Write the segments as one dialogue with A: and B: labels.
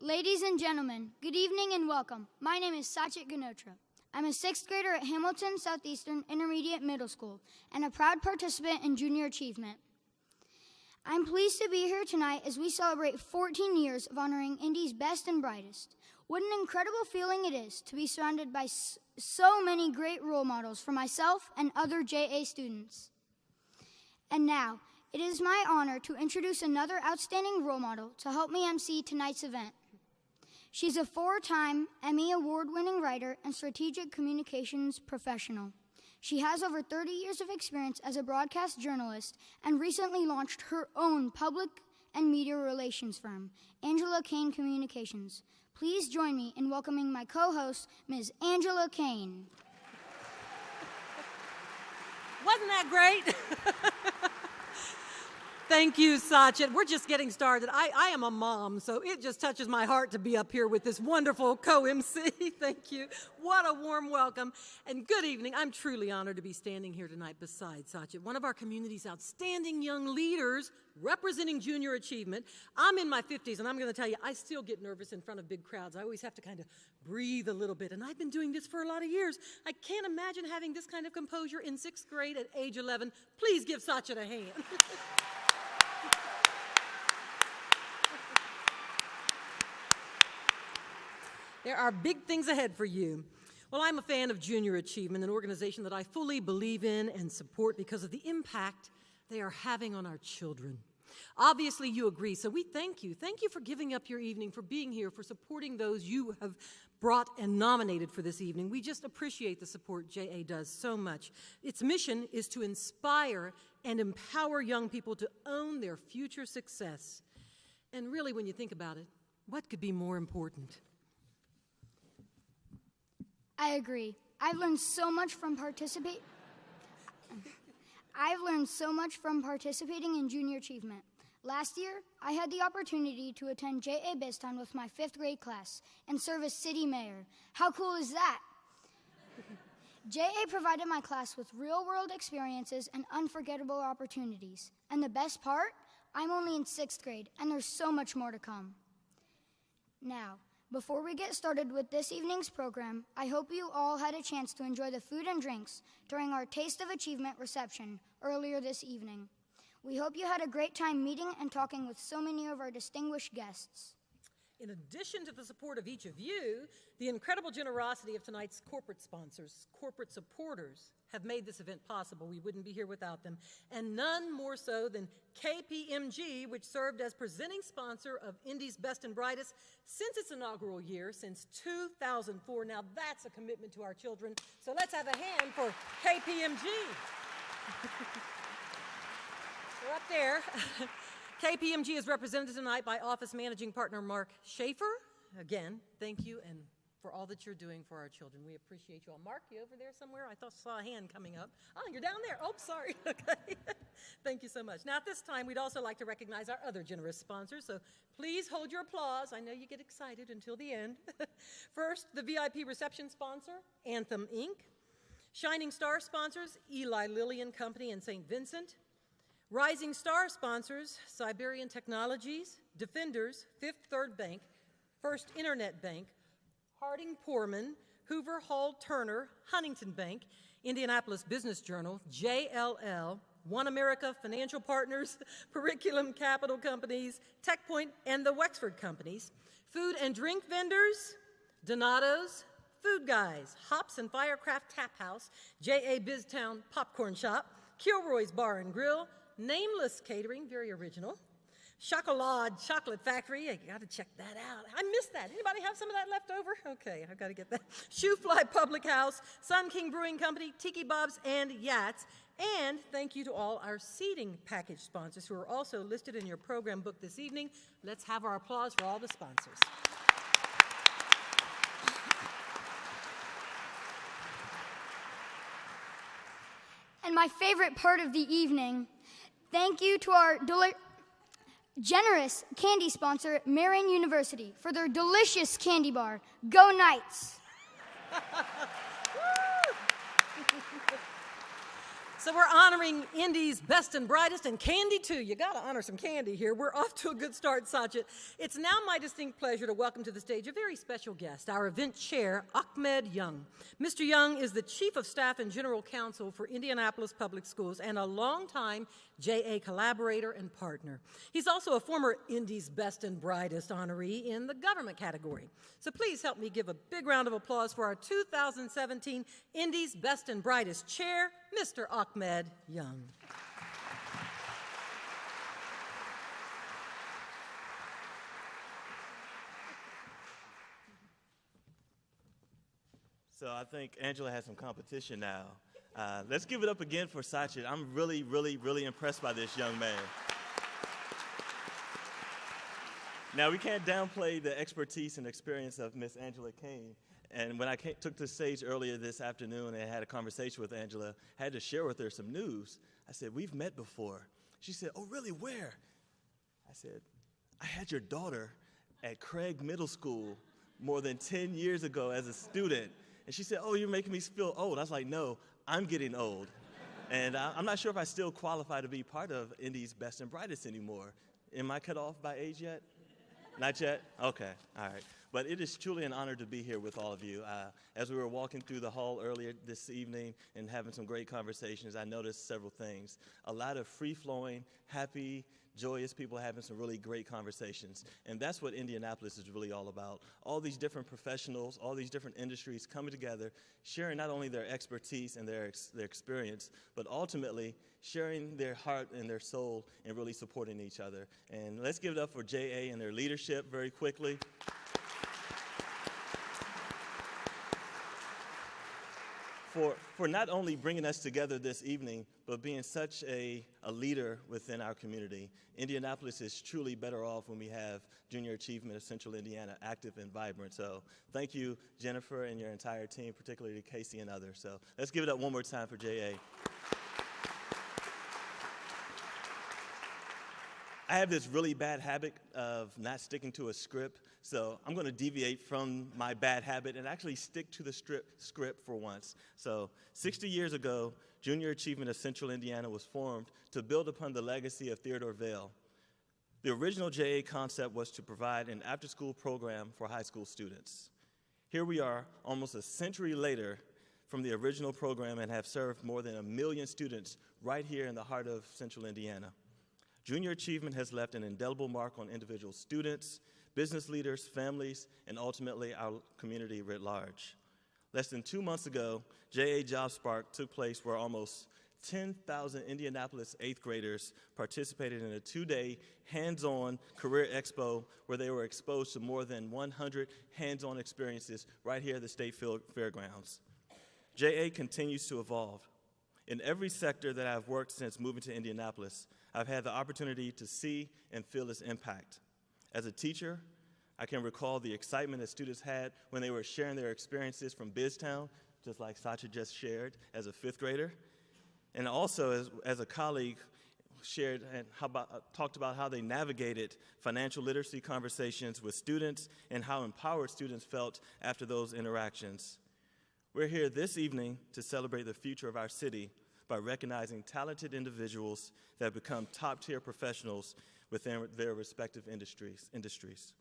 A: Ladies and gentlemen, good evening and welcome. My name is Sachit Ganotra. I'm a 6th grader at Hamilton Southeastern Intermediate Middle School and a proud participant in Junior Achievement. I'm pleased to be here tonight as we celebrate 14 years of honoring Indy's best and brightest. What an incredible feeling it is to be surrounded by so many great role models for myself and other JA students. And now, it is my honor to introduce another outstanding role model to help me MC tonight's event. She's a 4-time Emmy Award-winning writer and strategic communications professional. She has over 30 years of experience as a broadcast journalist and recently launched her own public and media relations firm, Angela Kane Communications. Please join me in welcoming my co-host, Ms. Angela Kane.
B: Wasn't that great? Thank you, Sachin. We're just getting started. I am a mom, so it just touches my heart to be up here with this wonderful co-MC. Thank you. What a warm welcome. And good evening. I'm truly honored to be standing here tonight beside Sachin, one of our community's outstanding young leaders representing junior achievement. I'm in my 50s, and I'm going to tell you, I still get nervous in front of big crowds. I always have to kind of breathe a little bit, and I've been doing this for a lot of years. I can't imagine having this kind of composure in 6th grade at age 11. Please give Sachin a hand. There are big things ahead for you. Well, I'm a fan of Junior Achievement, an organization that I fully believe in and support because of the impact they are having on our children. Obviously, you agree, so we thank you. Thank you for giving up your evening, for being here, for supporting those you have brought and nominated for this evening. We just appreciate the support JA does so much. Its mission is to inspire and empower young people to own their future success. And really, when you think about it, what could be more important?
A: I agree. I've learned so much from participating in Junior Achievement. Last year, I had the opportunity to attend JA BizTown with my 5th grade class and serve as city mayor. How cool is that? JA provided my class with real-world experiences and unforgettable opportunities. And the best part, I'm only in 6th grade, and there's so much more to come. Now, before we get started with this evening's program, I hope you all had a chance to enjoy the food and drinks during our Taste of Achievement reception earlier this evening. We hope you had a great time meeting and talking with so many of our distinguished guests.
B: In addition to the support of each of you, the incredible generosity of tonight's corporate sponsors, corporate supporters, have made this event possible. We wouldn't be here without them. And none more so than KPMG, which served as presenting sponsor of Indy's Best and Brightest since its inaugural year, since 2004. Now that's a commitment to our children. So let's have a hand for KPMG. We're up there. KPMG is represented tonight by Office Managing Partner Mark Schaefer. Again, thank you and for all that you're doing for our children. We appreciate you all. Mark, you over there somewhere? I saw a hand coming up. Oh, you're down there. Oh, sorry. Okay. Thank you so much. Now, at this time, we'd also like to recognize our other generous sponsors, so please hold your applause. I know you get excited until the end. First, the VIP reception sponsor, Anthem Inc. Shining Star sponsors, Eli Lilly and Company in St. Vincent. Rising Star sponsors, Siberian Technologies, Defenders, Fifth Third Bank, First Internet Bank, Harding Poorman, Hoover Hall Turner, Huntington Bank, Indianapolis Business Journal, JLL, One America Financial Partners, Curriculum Capital Companies, TechPoint, and the Wexford Companies. Food and drink vendors, Donato's, Food Guys, Hops and Firecraft Tap House, JA BizTown Popcorn Shop, Kilroy's Bar and Grill, Nameless Catering, very original. Chocolade Chocolate Factory, I gotta check that out. I missed that. Anybody have some of that left over? Okay, I gotta get that. Shoe Fly Public House, Sun King Brewing Company, Tiki Bob's, and Yachts. And thank you to all our seating package sponsors who are also listed in your program book this evening. Let's have our applause for all the sponsors.
A: And my favorite part of the evening, thank you to our generous candy sponsor, Marian University, for their delicious candy bar. Go Knights!
B: So we're honoring Indy's best and brightest, and candy too. You got to honor some candy here. We're off to a good start, Sajid. It's now my distinct pleasure to welcome to the stage a very special guest, our event chair, Ahmed Young. Mr. Young is the Chief of Staff and General Counsel for Indianapolis Public Schools and a longtime JA collaborator and partner. He's also a former Indy's best and brightest honoree in the government category. So please help me give a big round of applause for our 2017 Indy's best and brightest chair, Mr. Ahmed Young.
C: So I think Angela has some competition now. Let's give it up again for Sajid. I'm really, really, really impressed by this young man. Now, we can't downplay the expertise and experience of Miss Angela Kane. And when I took the stage earlier this afternoon and had a conversation with Angela, I had to share with her some news. I said, we've met before. She said, oh, really, where? I said, I had your daughter at Craig Middle School more than 10 years ago as a student. And she said, oh, you're making me feel old. I was like, no, I'm getting old. And I'm not sure if I still qualify to be part of Indy's Best and Brightest anymore. Am I cut off by age yet? Not yet? Okay, all right. But it is truly an honor to be here with all of you. As we were walking through the hall earlier this evening and having some great conversations, I noticed several things. A lot of free-flowing, happy, joyous people having some really great conversations. And that's what Indianapolis is really all about. All these different professionals, all these different industries coming together, sharing not only their expertise and their experience, but ultimately sharing their heart and their soul and really supporting each other. And let's give it up for JA and their leadership very quickly. For not only bringing us together this evening, but being such a leader within our community. Indianapolis is truly better off when we have Junior Achievement of Central Indiana active and vibrant. So thank you, Jennifer, and your entire team, particularly Casey and others. So let's give it up one more time for JA. I have this really bad habit of not sticking to a script, so I'm going to deviate from my bad habit and actually stick to the script for once. So 60 years ago, Junior Achievement of Central Indiana was formed to build upon the legacy of Theodore Vail. The original JA concept was to provide an after-school program for high school students. Here we are, almost a century later from the original program, and have served more than 1 million students right here in the heart of Central Indiana. Junior Achievement has left an indelible mark on individual students, business leaders, families, and ultimately our community writ large. Less than 2 months ago, JA Job Spark took place where almost 10,000 Indianapolis 8th graders participated in a 2-day hands-on career expo where they were exposed to more than 100 hands-on experiences right here at the State Fairgrounds. JA continues to evolve. In every sector that I've worked since moving to Indianapolis, I've had the opportunity to see and feel its impact. As a teacher, I can recall the excitement that students had when they were sharing their experiences from BizTown, just like Sacha just shared as a 5th grader. And also as a colleague shared and talked about how they navigated financial literacy conversations with students and how empowered students felt after those interactions. We're here this evening to celebrate the future of our city by recognizing talented individuals that become top-tier professionals within their respective industries.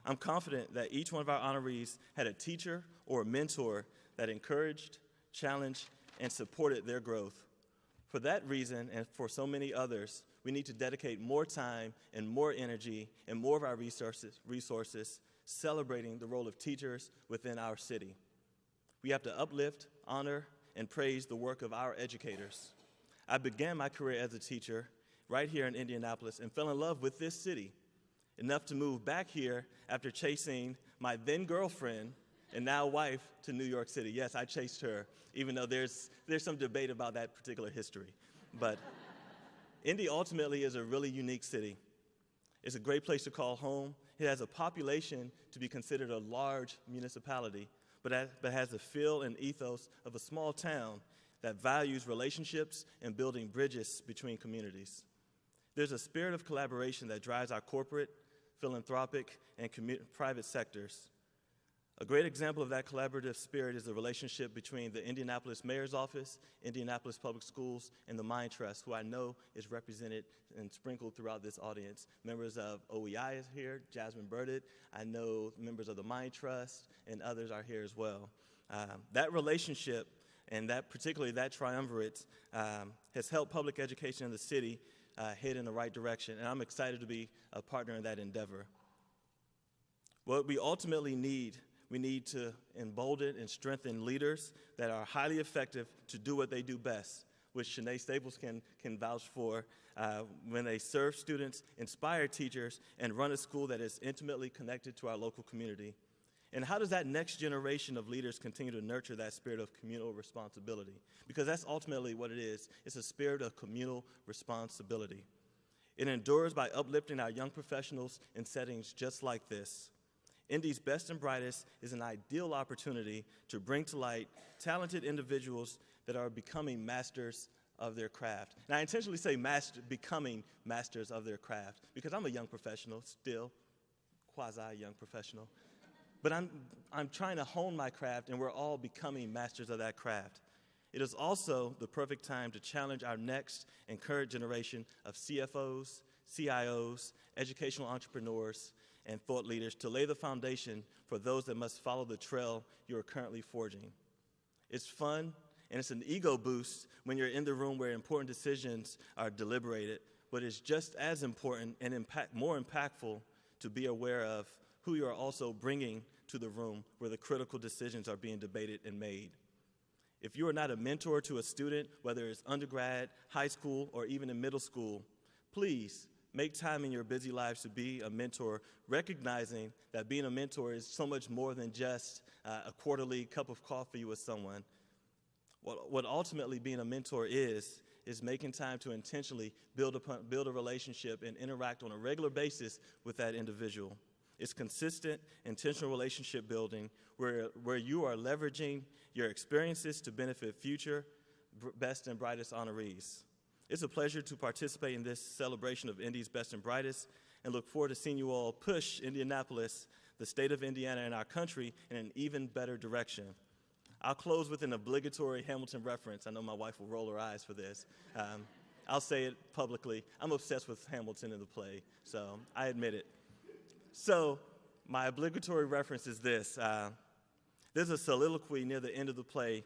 C: I'm confident that each one of our honorees had a teacher or a mentor that encouraged, challenged, and supported their growth. For that reason, and for so many others, we need to dedicate more time and more energy and more of our resources celebrating the role of teachers within our city. We have to uplift, honor, and praise the work of our educators. I began my career as a teacher right here in Indianapolis and fell in love with this city, enough to move back here after chasing my then girlfriend and now wife to New York City. Yes, I chased her, even though there's some debate about that particular history. But Indy ultimately is a really unique city. It's a great place to call home. It has a population to be considered a large municipality, but has the feel and ethos of a small town that values relationships and building bridges between communities. There's a spirit of collaboration that drives our corporate, philanthropic, and private sectors. A great example of that collaborative spirit is the relationship between the Indianapolis Mayor's Office, Indianapolis Public Schools, and the Mind Trust, who I know is represented and sprinkled throughout this audience. Members of OEI is here, Jasmine Burdett. I know members of the Mind Trust and others are here as well. That relationship and particularly that triumvirate has helped public education in the city head in the right direction, and I'm excited to be a partner in that endeavor. What we ultimately need, we need to embolden and strengthen leaders that are highly effective to do what they do best, which Shanae Staples can vouch for, when they serve students, inspire teachers, and run a school that is intimately connected to our local community. And how does that next generation of leaders continue to nurture that spirit of communal responsibility? Because that's ultimately what it is. It's a spirit of communal responsibility. It endures by uplifting our young professionals in settings just like this. Indy's Best and Brightest is an ideal opportunity to bring to light talented individuals that are becoming masters of their craft. And I intentionally say becoming masters of their craft because I'm a young professional still, quasi-young professional. But I'm trying to hone my craft, and we're all becoming masters of that craft. It is also the perfect time to challenge our next and current generation of CFOs, CIOs, educational entrepreneurs, and thought leaders to lay the foundation for those that must follow the trail you are currently forging. It's fun, and it's an ego boost when you're in the room where important decisions are deliberated, but it's just as important and more impactful to be aware of who you are also bringing to the room where the critical decisions are being debated and made. If you are not a mentor to a student, whether it's undergrad, high school, or even in middle school, please make time in your busy lives to be a mentor, recognizing that being a mentor is so much more than just a quarterly cup of coffee with someone. What ultimately being a mentor is making time to intentionally build a relationship and interact on a regular basis with that individual. It's consistent, intentional relationship building where you are leveraging your experiences to benefit future best and brightest honorees. It's a pleasure to participate in this celebration of Indy's Best and Brightest and look forward to seeing you all push Indianapolis, the state of Indiana, and our country in an even better direction. I'll close with an obligatory Hamilton reference. I know my wife will roll her eyes for this. I'll say it publicly. I'm obsessed with Hamilton in the play, so I admit it. So my obligatory reference is this. There's a soliloquy near the end of the play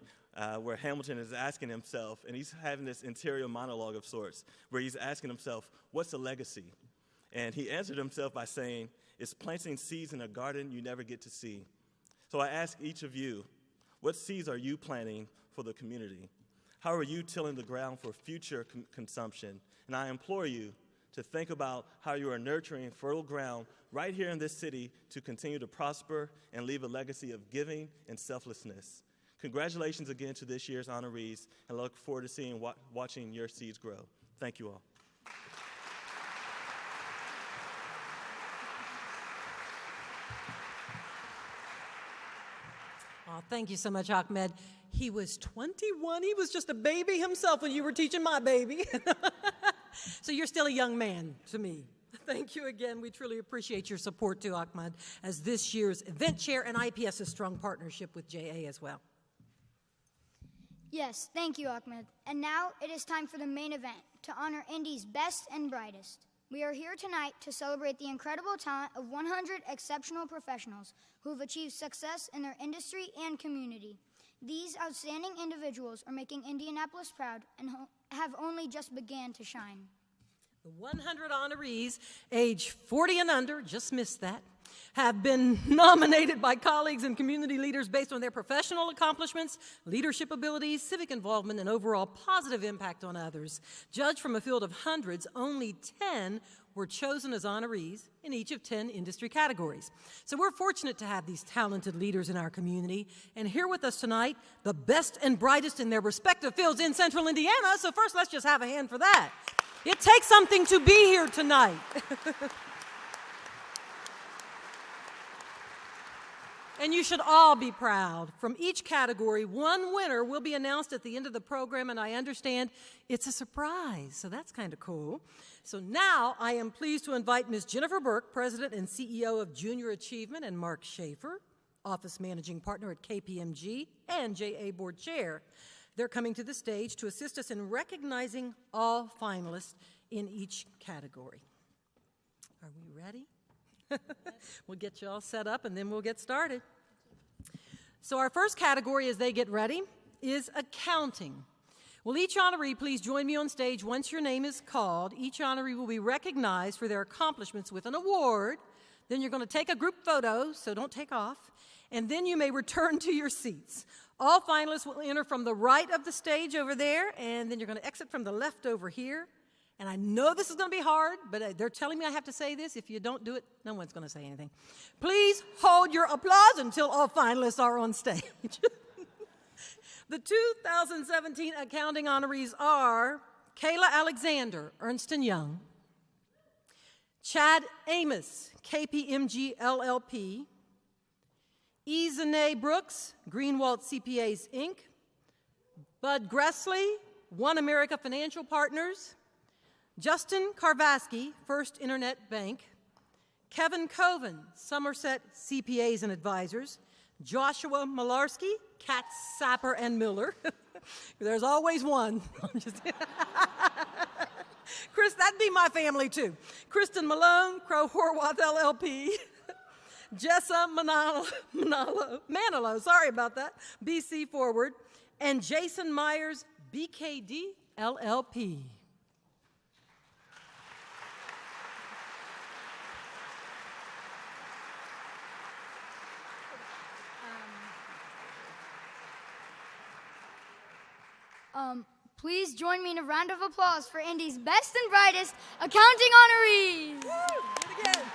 C: where Hamilton is asking himself, and he's having this interior monologue of sorts, where he's asking himself, what's a legacy? And he answered himself by saying, it's planting seeds in a garden you never get to see. So I ask each of you, what seeds are you planting for the community? How are you tilling the ground for future consumption? And I implore you to think about how you are nurturing fertile ground right here in this city to continue to prosper and leave a legacy of giving and selflessness. Congratulations again to this year's honorees, and I look forward to watching your seeds grow. Thank you all.
B: Oh, thank you so much, Ahmed. He was 21. He was just a baby himself when you were teaching my baby. So you're still a young man to me. Thank you again. We truly appreciate your support too, Ahmed, as this year's event chair and IPS's strong partnership with JA as well.
A: Yes, thank you, Ahmed. And now it is time for the main event, to honor Indy's Best and Brightest. We are here tonight to celebrate the incredible talent of 100 exceptional professionals who have achieved success in their industry and community. These outstanding individuals are making Indianapolis proud and have only just begun to shine.
B: The 100 honorees, age 40 and under, just missed that, have been nominated by colleagues and community leaders based on their professional accomplishments, leadership abilities, civic involvement, and overall positive impact on others. Judged from a field of hundreds, only 10 were chosen as honorees in each of 10 industry categories. So we're fortunate to have these talented leaders in our community. And here with us tonight, the best and brightest in their respective fields in Central Indiana. So first, let's just have a hand for that. It takes something to be here tonight. And you should all be proud. From each category, one winner will be announced at the end of the program, and I understand it's a surprise, so that's kind of cool. So now I am pleased to invite Ms. Jennifer Burke, President and CEO of Junior Achievement, and Mark Schaefer, Office Managing Partner at KPMG and JA Board Chair. They're coming to the stage to assist us in recognizing all finalists in each category. Are we ready? We'll get you all set up and then we'll get started. So our first category as they get ready is accounting. Will each honoree please join me on stage once your name is called? Each honoree will be recognized for their accomplishments with an award. Then you're going to take a group photo, so don't take off, and then you may return to your seats. All finalists will enter from the right of the stage over there, and then you're going to exit from the left over here. And I know this is going to be hard, but they're telling me I have to say this. If you don't do it, no one's going to say anything. Please hold your applause until all finalists are on stage. The 2017 accounting honorees are Kayla Alexander, Ernst & Young, Chad Amos, KPMG LLP, Izane Brooks, Greenwald CPAs Inc., Bud Gressley, One America Financial Partners, Justin Karvaski, First Internet Bank, Kevin Coven, Somerset CPAs and Advisors, Joshua Malarski, Katz, Sapper, and Miller. There's always one. Chris, that'd be my family too. Kristen Malone, Crow Horwath LLP, Jessa Manilow, sorry about that, BC Forward, and Jason Myers, BKD LLP.
A: Please join me in a round of applause for Indy's best and brightest accounting honorees.
B: Woo! Do it again.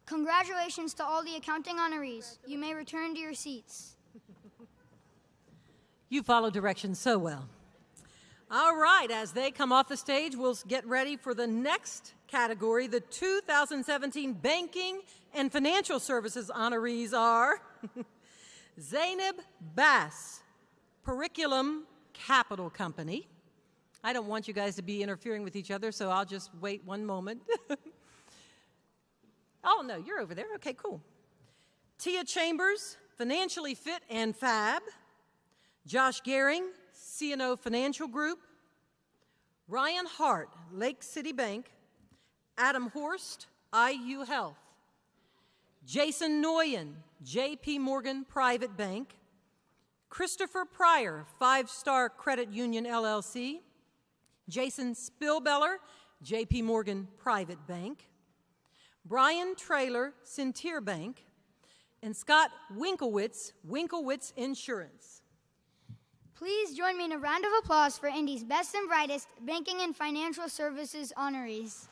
A: Congratulations to all the accounting honorees. You may return to your seats.
B: You follow directions so well. All right, as they come off the stage, we'll get ready for the next category. The 2017 Banking and Financial Services honorees are Zainab Bass, Periculum Capital Company. I don't want you guys to be interfering with each other, so I'll just wait one moment. Oh, no, you're over there. Okay, cool. Tia Chambers, Financially Fit and Fab. Josh Gehring, C&O Financial Group. Ryan Hart, Lake City Bank. Adam Horst, IU Health. Jason Noyen, JP Morgan Private Bank. Christopher Pryor, Five Star Credit Union LLC. Jason Spillbeller, JP Morgan Private Bank. Brian Traylor, Centier Bank, and Scott Winkowitz, Winkowitz Insurance.
A: Please join me in a round of applause for Indy's best and brightest banking and financial services honorees.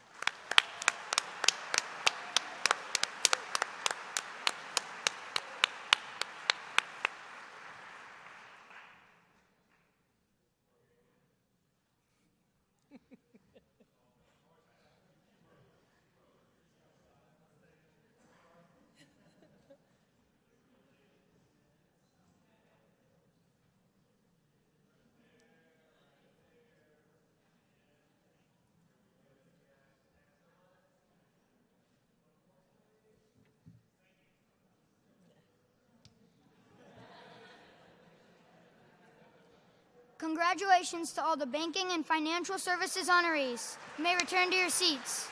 A: Congratulations to all the banking and financial services honorees. You may return to your seats.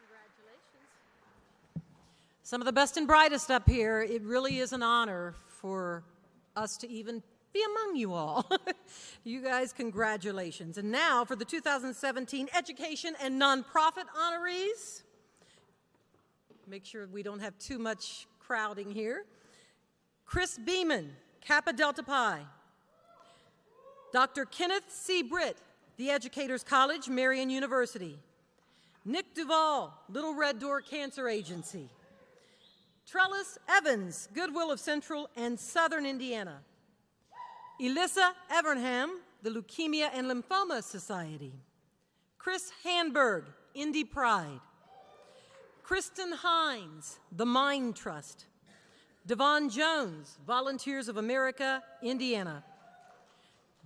B: Congratulations. Some of the best and brightest up here. It really is an honor for us to even be among you all. You guys, congratulations. And now for the 2017 Education and Nonprofit honorees. Make sure we don't have too much crowding here. Chris Beeman, Kappa Delta Pi. Dr. Kenneth C. Britt, The Educators College, Marian University. Nick Duvall, Little Red Door Cancer Agency. Trellis Evans, Goodwill of Central and Southern Indiana. Elissa Evernham, the Leukemia and Lymphoma Society. Chris Handberg, Indy Pride. Kristen Hines, the Mind Trust. Devon Jones, Volunteers of America, Indiana.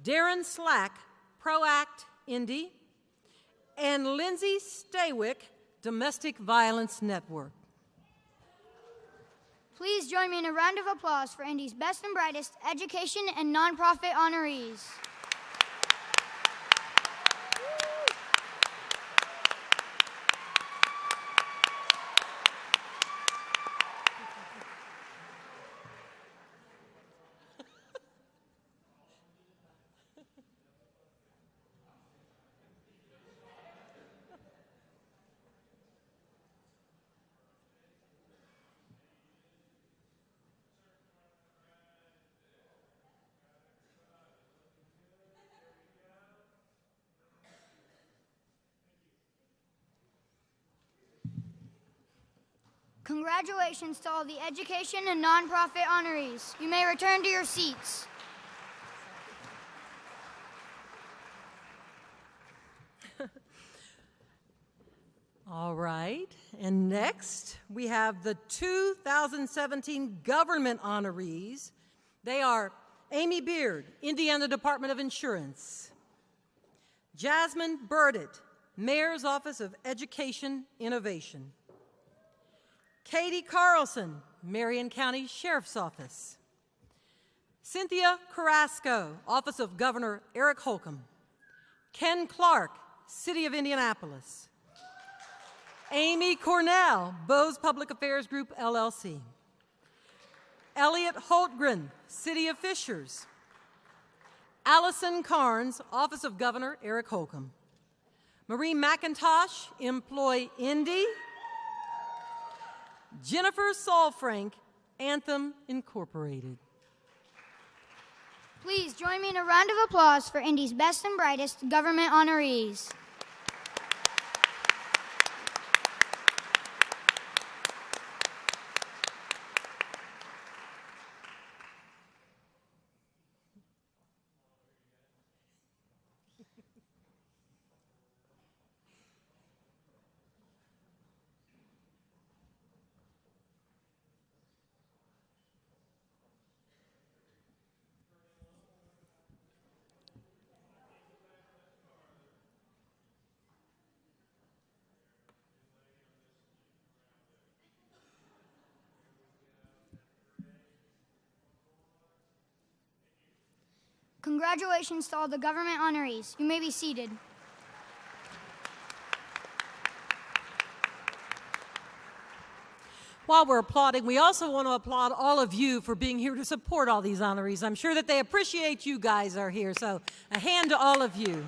B: Darren Slack, ProAct, Indy. And Lindsay Staywick, Domestic Violence Network.
A: Please join me in a round of applause for Indy's best and brightest education and nonprofit honorees. Congratulations to all the education and nonprofit honorees. You may return to your seats.
B: All right, and next we have the 2017 government honorees. They are Amy Beard, Indiana Department of Insurance. Jasmine Burdett, Mayor's Office of Education Innovation. Katie Carlson, Marion County Sheriff's Office. Cynthia Carrasco, Office of Governor Eric Holcomb. Ken Clark, City of Indianapolis. Amy Cornell, Bose Public Affairs Group, LLC. Elliot Holtgren, City of Fishers. Allison Carnes, Office of Governor Eric Holcomb. Marie McIntosh, Employ Indy. Jennifer Saulfrank, Anthem Incorporated.
A: Please join me in a round of applause for Indy's best and brightest government honorees. Congratulations to all the government honorees. You may be seated.
B: While we're applauding, we also want to applaud all of you for being here to support all these honorees. I'm sure that they appreciate you guys are here, so a hand to all of you.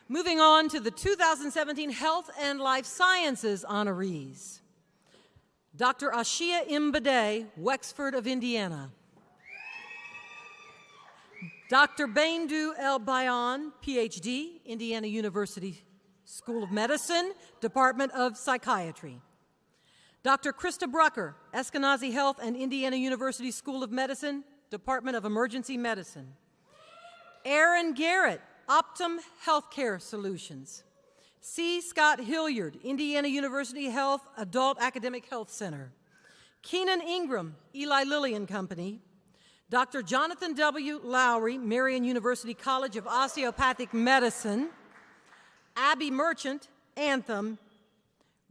B: Moving on to the 2017 Health and Life Sciences honorees. Dr. Ashia Mbade, Wexford of Indiana. Dr. Baindu El Bayan, PhD, Indiana University School of Medicine, Department of Psychiatry. Dr. Krista Brucker, Eskenazi Health and Indiana University School of Medicine, Department of Emergency Medicine. Aaron Garrett, Optum Healthcare Solutions. C. Scott Hilliard, Indiana University Health Adult Academic Health Center. Keenan Ingram, Eli Lilly and Company. Dr. Jonathan W. Lowry, Marian University College of Osteopathic Medicine. Abby Merchant, Anthem.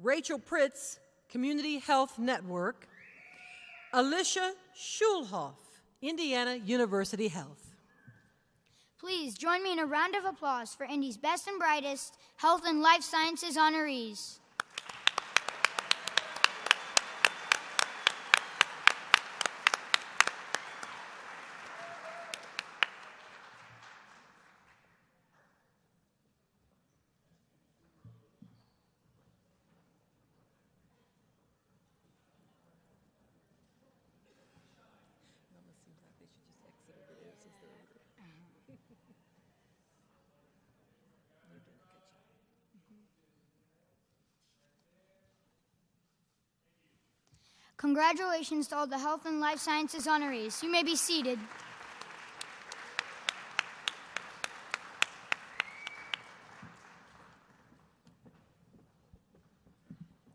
B: Rachel Pritz, Community Health Network. Alicia Schulhoff, Indiana University Health.
A: Please join me in a round of applause for Indy's best and brightest health and life sciences honorees. Congratulations to all the Health and Life Sciences honorees. You may be seated.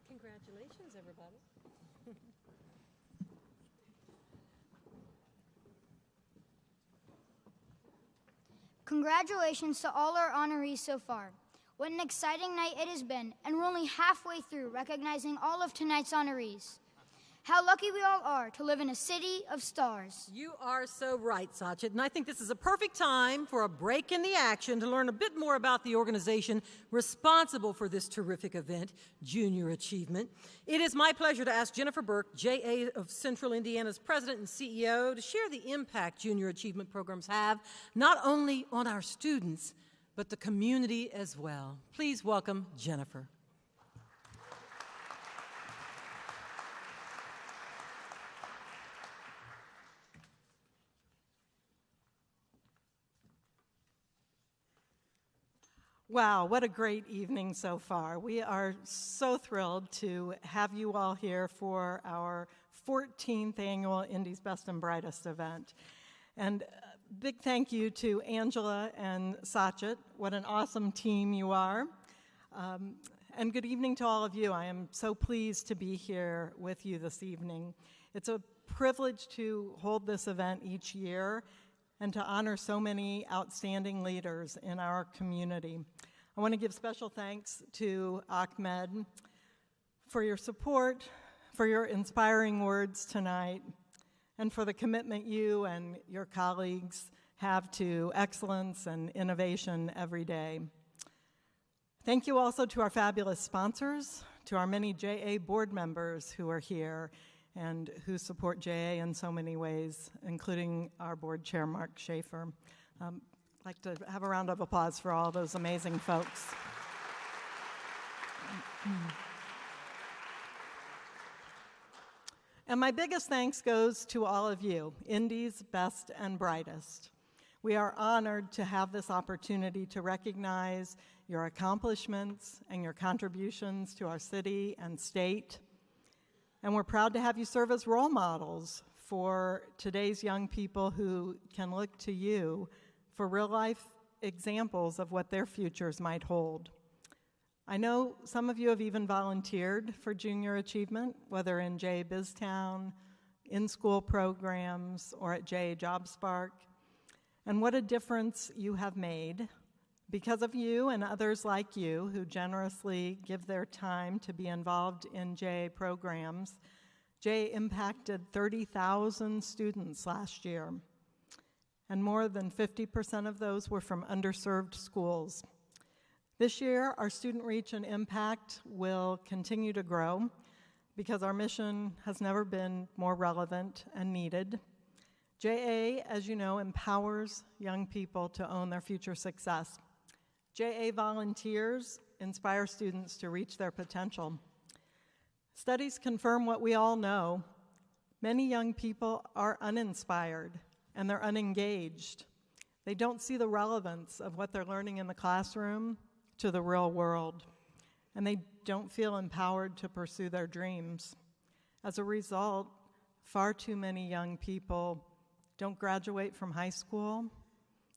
B: Congratulations, everybody.
A: Congratulations to all our honorees so far. What an exciting night it has been, and we're only halfway through recognizing all of tonight's honorees. How lucky we all are to live in a city of stars.
B: You are so right, Sachin, and I think this is a perfect time for a break in the action to learn a bit more about the organization responsible for this terrific event, Junior Achievement. It is my pleasure to ask Jennifer Burke, JA of Central Indiana's President and CEO, to share the impact Junior Achievement programs have, not only on our students, but the community as well. Please welcome Jennifer.
D: Wow, what a great evening so far. We are so thrilled to have you all here for our 14th annual Indy's Best and Brightest event. And big thank you to Angela and Sachin. What an awesome team you are. And good evening to all of you. I am so pleased to be here with you this evening. It's a privilege to hold this event each year and to honor so many outstanding leaders in our community. I want to give special thanks to Ahmed for your support, for your inspiring words tonight, and for the commitment you and your colleagues have to excellence and innovation every day. Thank you also to our fabulous sponsors, to our many JA board members who are here and who support JA in so many ways, including our board chair, Mark Schaefer. I'd like to have a round of applause for all those amazing folks. And my biggest thanks goes to all of you, Indy's Best and Brightest. We are honored to have this opportunity to recognize your accomplishments and your contributions to our city and state. And we're proud to have you serve as role models for today's young people who can look to you for real-life examples of what their futures might hold. I know some of you have even volunteered for Junior Achievement, whether in JA BizTown, in-school programs, or at JA JobSpark. And what a difference you have made. Because of you and others like you who generously give their time to be involved in JA programs, JA impacted 30,000 students last year, and more than 50% of those were from underserved schools. This year, our student reach and impact will continue to grow because our mission has never been more relevant and needed. JA, as you know, empowers young people to own their future success. JA volunteers inspire students to reach their potential. Studies confirm what we all know. Many young people are uninspired and they're unengaged. They don't see the relevance of what they're learning in the classroom to the real world, and they don't feel empowered to pursue their dreams. As a result, far too many young people don't graduate from high school,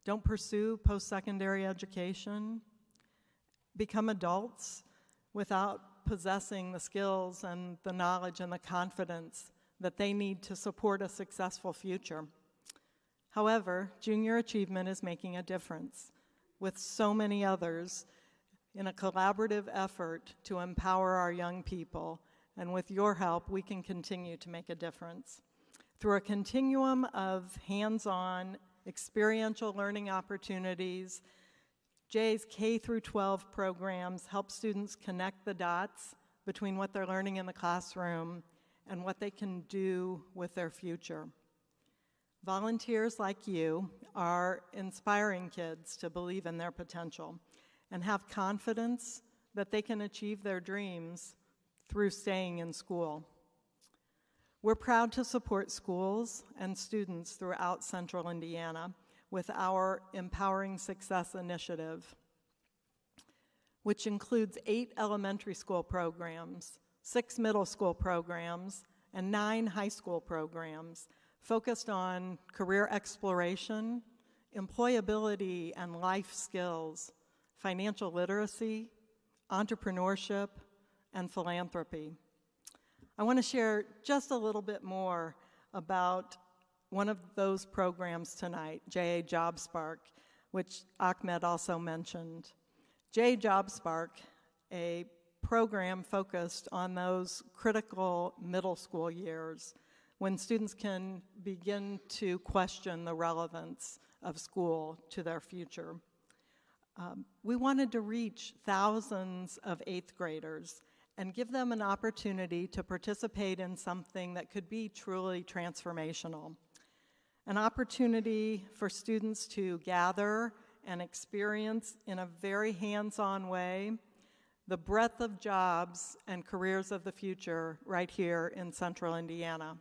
D: don't pursue post-secondary education, become adults without possessing the skills and the knowledge and the confidence that they need to support a successful future. However, Junior Achievement is making a difference with so many others in a collaborative effort to empower our young people, and with your help, we can continue to make a difference. Through a continuum of hands-on, experiential learning opportunities, JA's K-12 programs help students connect the dots between what they're learning in the classroom and what they can do with their future. Volunteers like you are inspiring kids to believe in their potential and have confidence that they can achieve their dreams through staying in school. We're proud to support schools and students throughout Central Indiana with our Empowering Success initiative, which includes 8 elementary school programs, 6 middle school programs, and 9 high school programs focused on career exploration, employability and life skills, financial literacy, entrepreneurship, and philanthropy. I want to share just a little bit more about one of those programs tonight, JA Job Spark, which Ahmed also mentioned. JA Job Spark, a program focused on those critical middle school years when students can begin to question the relevance of school to their future. We wanted to reach thousands of 8th graders and give them an opportunity to participate in something that could be truly transformational. An opportunity for students to gather and experience in a very hands-on way the breadth of jobs and careers of the future right here in Central Indiana.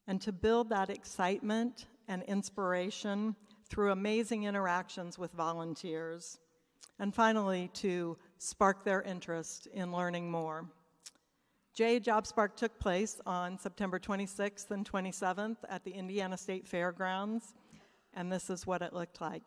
D: And to build that excitement and inspiration through amazing interactions with volunteers. And finally, to spark their interest in learning more. JA Job Spark took place on September 26th and 27th at the Indiana State Fairgrounds, and this is what it looked like.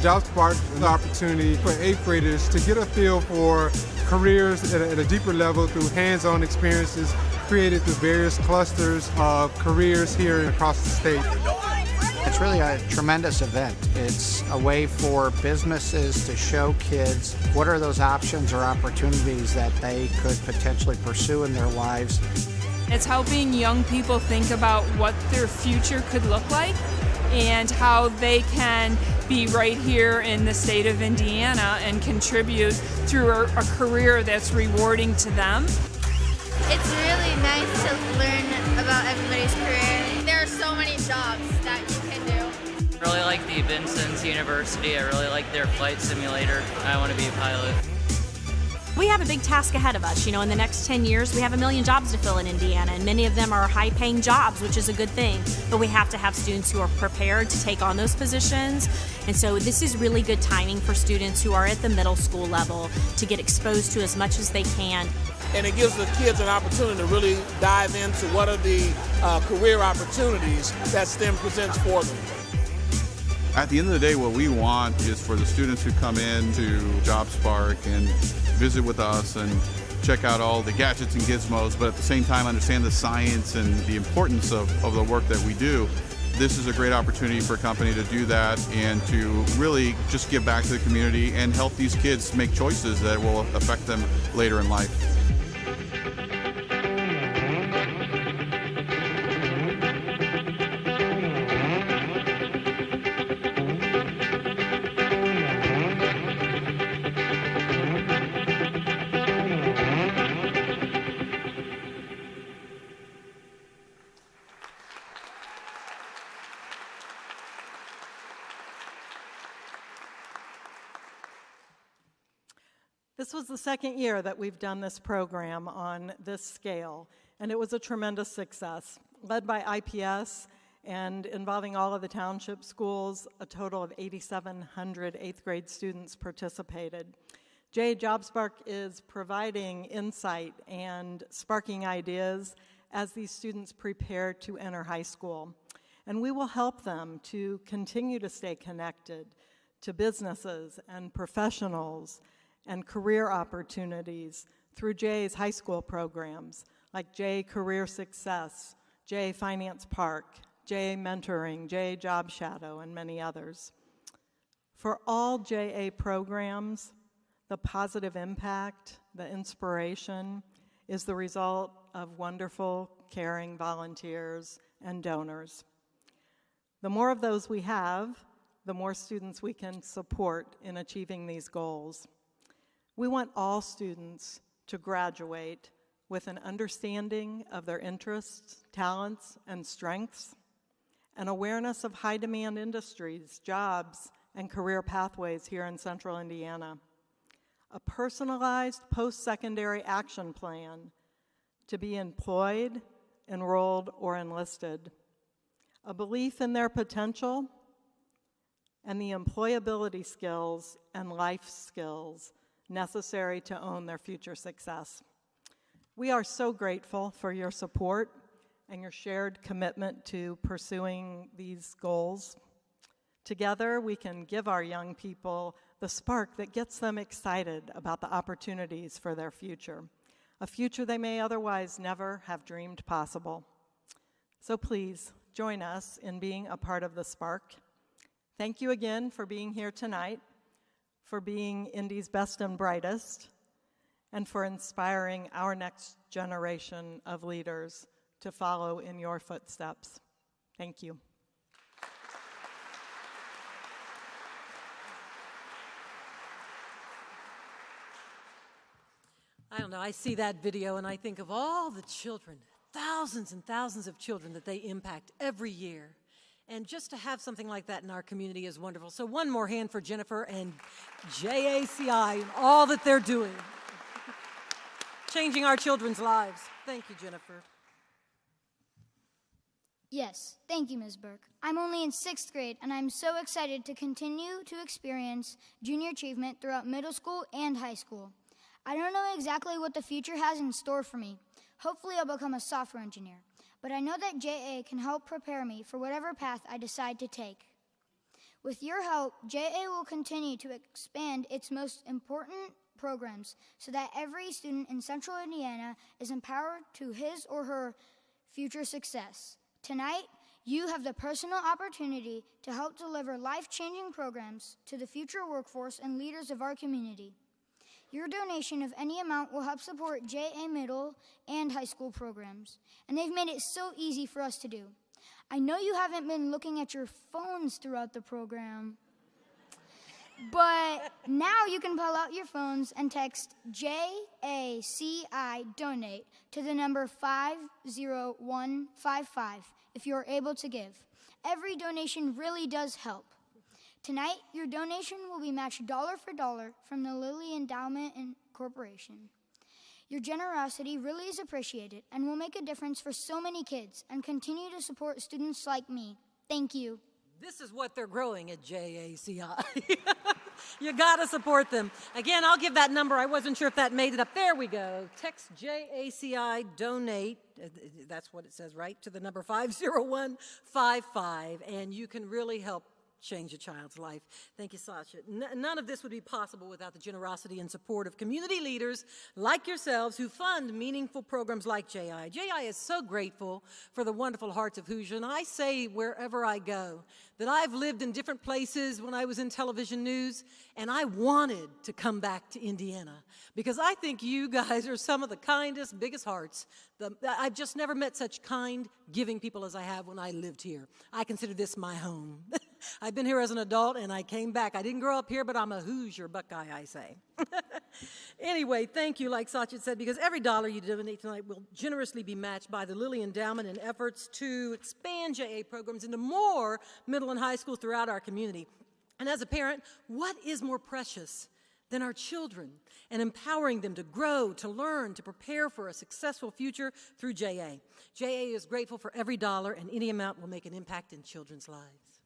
E: Job Spark is an opportunity for 8th graders to get a feel for careers at a deeper level through hands-on experiences created through various clusters of careers here and across the state.
F: It's really a tremendous event. It's a way for businesses to show kids what are those options or opportunities that they could potentially pursue in their lives.
G: It's helping young people think about what their future could look like and how they can be right here in the state of Indiana and contribute through a career that's rewarding to them.
H: It's really nice to learn about everybody's career. There are so many jobs that you can do.
I: I really like the Vincent's University. I really like their flight simulator. I want to be a pilot.
J: We have a big task ahead of us. You know, in the next 10 years, we have 1 million jobs to fill in Indiana, and many of them are high-paying jobs, which is a good thing. But we have to have students who are prepared to take on those positions. And so this is really good timing for students who are at the middle school level to get exposed to as much as they can.
K: And it gives the kids an opportunity to really dive into what are the career opportunities that STEM presents for them.
L: At the end of the day, what we want is for the students who come in to Job Spark and visit with us and check out all the gadgets and gizmos, but at the same time understand the science and the importance of the work that we do. This is a great opportunity for a company to do that and to really just give back to the community and help these kids make choices that will affect them later in life.
D: This was the second year that we've done this program on this scale, and it was a tremendous success. Led by IPS and involving all of the township schools, a total of 8,700 8th grade students participated. JA Job Spark is providing insight and sparking ideas as these students prepare to enter high school. And we will help them to continue to stay connected to businesses and professionals and career opportunities through JA's high school programs like JA Career Success, JA Finance Park, JA Mentoring, JA Job Shadow, and many others. For all JA programs, the positive impact, the inspiration, is the result of wonderful, caring volunteers and donors. The more of those we have, the more students we can support in achieving these goals. We want all students to graduate with an understanding of their interests, talents, and strengths, an awareness of high-demand industries, jobs, and career pathways here in Central Indiana, a personalized post-secondary action plan to be employed, enrolled, or enlisted, a belief in their potential, and the employability skills and life skills necessary to own their future success. We are so grateful for your support and your shared commitment to pursuing these goals. Together, we can give our young people the spark that gets them excited about the opportunities for their future, a future they may otherwise never have dreamed possible. So please, join us in being a part of the spark. Thank you again for being here tonight, for being Indy's best and brightest, and for inspiring our next generation of leaders to follow in your footsteps. Thank you.
B: I don't know, I see that video and I think of all the children, thousands and thousands of children that they impact every year. And just to have something like that in our community is wonderful. So one more hand for Jennifer and JACI and all that they're doing. Changing our children's lives. Thank you, Jennifer.
A: Yes, thank you, Ms. Burke. I'm only in 6th grade, and I'm so excited to continue to experience junior achievement throughout middle school and high school. I don't know exactly what the future has in store for me. Hopefully I'll become a software engineer, but I know that JA can help prepare me for whatever path I decide to take. With your help, JA will continue to expand its most important programs so that every student in Central Indiana is empowered to his or her future success. Tonight, you have the personal opportunity to help deliver life-changing programs to the future workforce and leaders of our community. Your donation of any amount will help support JA middle and high school programs, and they've made it so easy for us to do. I know you haven't been looking at your phones throughout the program, but now you can pull out your phones and text JACI donate to the number 50155 if you're able to give. Every donation really does help. Tonight, your donation will be matched dollar for dollar from the Lilly Endowment and Corporation. Your generosity really is appreciated and will make a difference for so many kids and continue to support students like me. Thank you.
B: This is what they're growing at JACI. You gotta support them. Again, I'll give that number. I wasn't sure if that made it up. There we go. Text JACI donate, that's what it says, right, to the number 50155, and you can really help change a child's life. Thank you, Sasha. None of this would be possible without the generosity and support of community leaders like yourselves who fund meaningful programs like JI. JI is so grateful for the wonderful hearts of Hoosier, and I say wherever I go that I've lived in different places when I was in television news, and I wanted to come back to Indiana because I think you guys are some of the kindest, biggest hearts. I've just never met such kind, giving people as I have when I lived here. I consider this my home. I've been here as an adult, and I came back. I didn't grow up here, but I'm a Hoosier Buckeye, I say. Anyway, thank you, like Sachin said, because every dollar you donate tonight will generously be matched by the Lilly Endowment in efforts to expand JA programs into more middle and high schools throughout our community. And as a parent, what is more precious than our children and empowering them to grow, to learn, to prepare for a successful future through JA? JA is grateful for every dollar, and any amount will make an impact in children's lives.